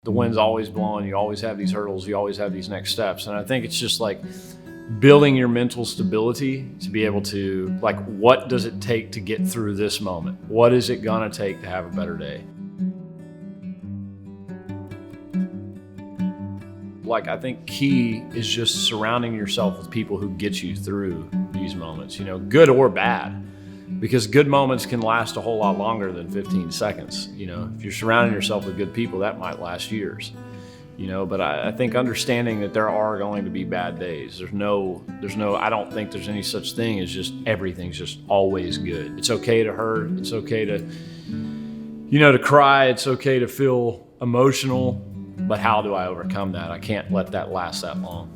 The wind's always blowing, you always have these hurdles, you always have these next steps. And I think it's just like building your mental stability to be able to, like, what does it take to get through this moment? What is it gonna take to have a better day? Like, I think key is just surrounding yourself with people who get you through these moments, you know, good or bad. Because good moments can last a whole lot longer than 15 seconds. You know, if you're surrounding yourself with good people, that might last years. You know, but I think understanding that there are going to be bad days. I don't think there's any such thing as just everything's just always good. It's okay to hurt. It's okay to, you know, to cry. It's okay to feel emotional. But how do I overcome that? I can't let that last that long.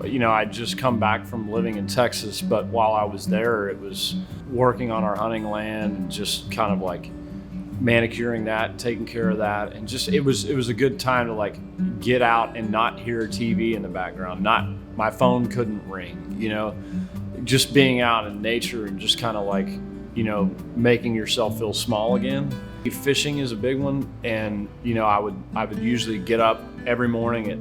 You know, I'd just come back from living in Texas, but while I was there, it was working on our hunting land and just kind of like manicuring that, taking care of that. And just, it was a good time to like get out and not hear TV in the background. My phone couldn't ring, you know, just being out in nature and just kind of like, you know, making yourself feel small again. Fishing is a big one. And, you know, I would usually get up every morning at,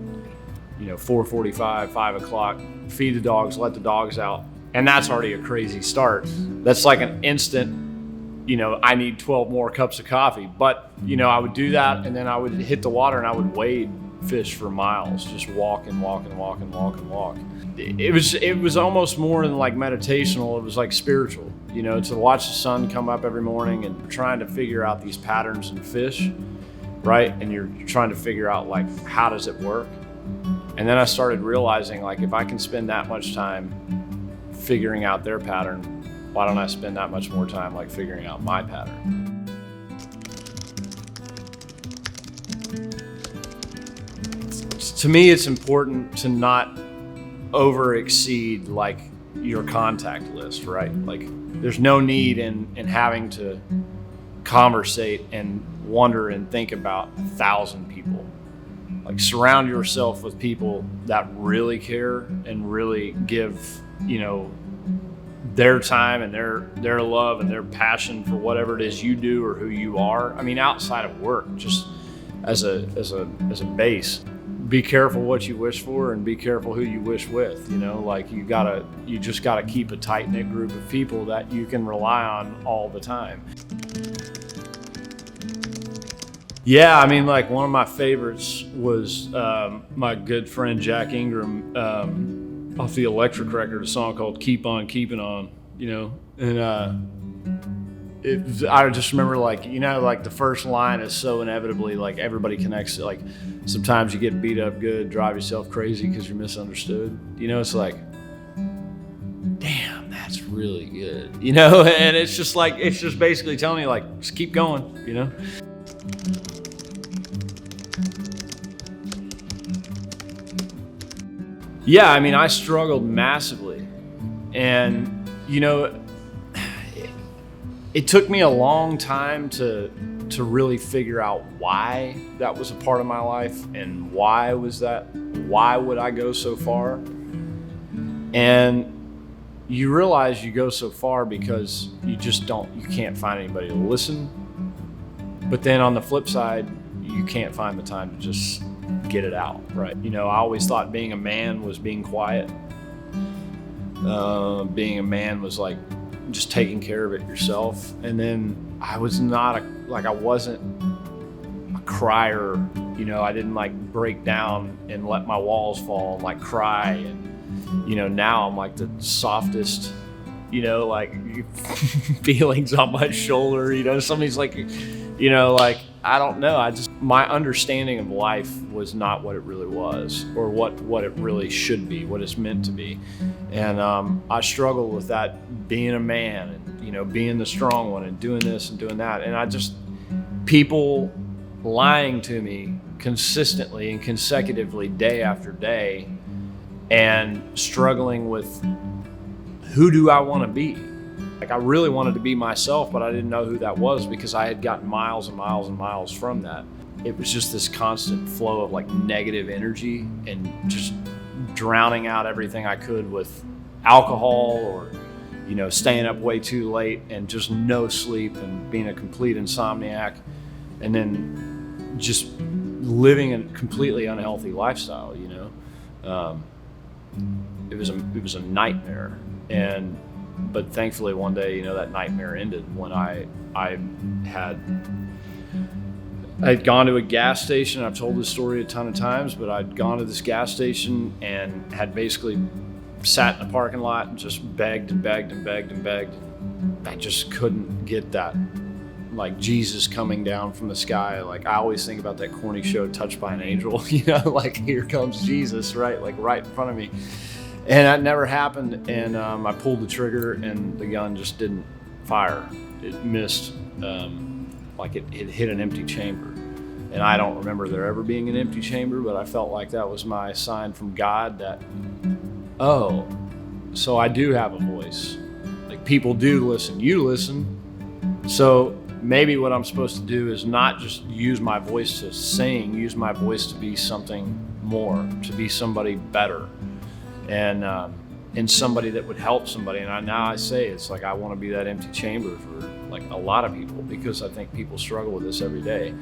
you know, 4:45, 5 o'clock, feed the dogs, let the dogs out. And that's already a crazy start. That's like an instant, you know, I need 12 more cups of coffee. But, you know, I would do that and then I would hit the water and I would wade fish for miles, just walk and walk and walk and walk and walk. It was almost more than like meditational. It was like spiritual, you know, to watch the sun come up every morning and trying to figure out these patterns in fish, right? And you're trying to figure out like, how does it work? And then I started realizing, like, if I can spend that much time figuring out their pattern, why don't I spend that much more time like figuring out my pattern? To me, it's important to not over exceed like your contact list, right? Like, there's no need in having to conversate and wonder and think about 1,000 people. Like, surround yourself with people that really care and really give, you know, their time and their love and their passion for whatever it is you do or who you are. I mean, outside of work, just as a base. Be careful what you wish for and be careful who you wish with, you know, like you just gotta keep a tight-knit group of people that you can rely on all the time. Yeah, I mean, like, one of my favorites was my good friend Jack Ingram off the Electric record, a song called "Keep On Keeping On," you know, and I just remember, like, you know, like the first line is so inevitably like everybody connects. Like, sometimes you get beat up good, drive yourself crazy because you're misunderstood. You know, it's like, damn, that's really good. You know, and it's just like, it's just basically telling you, like, just keep going. You know. Yeah, I mean, I struggled massively, and you know, it took me a long time to really figure out why that was a part of my life and why would I go so far. And you realize you go so far because you can't find anybody to listen. But then on the flip side, you can't find the time to just get it out, right? You know, I always thought being a man was being quiet. Being a man was like just taking care of it yourself. And then I wasn't a crier, you know, I didn't like break down and let my walls fall and like cry. And, you know, now I'm like the softest, you know, like feelings on my shoulder, you know, somebody's like, you know, like, I don't know. My understanding of life was not what it really was, or what it really should be, what it's meant to be. And I struggled with that, being a man and, you know, being the strong one and doing this and doing that. And people lying to me consistently and consecutively day after day, and struggling with, who do I want to be? Like, I really wanted to be myself, but I didn't know who that was because I had gotten miles and miles and miles from that. It was just this constant flow of like negative energy and just drowning out everything I could with alcohol, or, you know, staying up way too late and just no sleep and being a complete insomniac. And then just living a completely unhealthy lifestyle, it was a nightmare. But thankfully one day, that nightmare ended when I'd gone to a gas station. I've told this story a ton of times, but I'd gone to this gas station and had basically sat in the parking lot and just begged and begged and begged and begged. I just couldn't get that, like, Jesus coming down from the sky. Like, I always think about that corny show, Touched by an Angel, like, here comes Jesus, right? Like, right in front of me. And that never happened. And I pulled the trigger and the gun just didn't fire. It missed, like it hit an empty chamber. And I don't remember there ever being an empty chamber, but I felt like that was my sign from God that, oh, so I do have a voice. Like, people do listen. You listen. So maybe what I'm supposed to do is not just use my voice to sing, use my voice to be something more, to be somebody better, and somebody that would help somebody. And now I say, it's like I want to be that empty chamber for, like, a lot of people, because I think people struggle with this every day.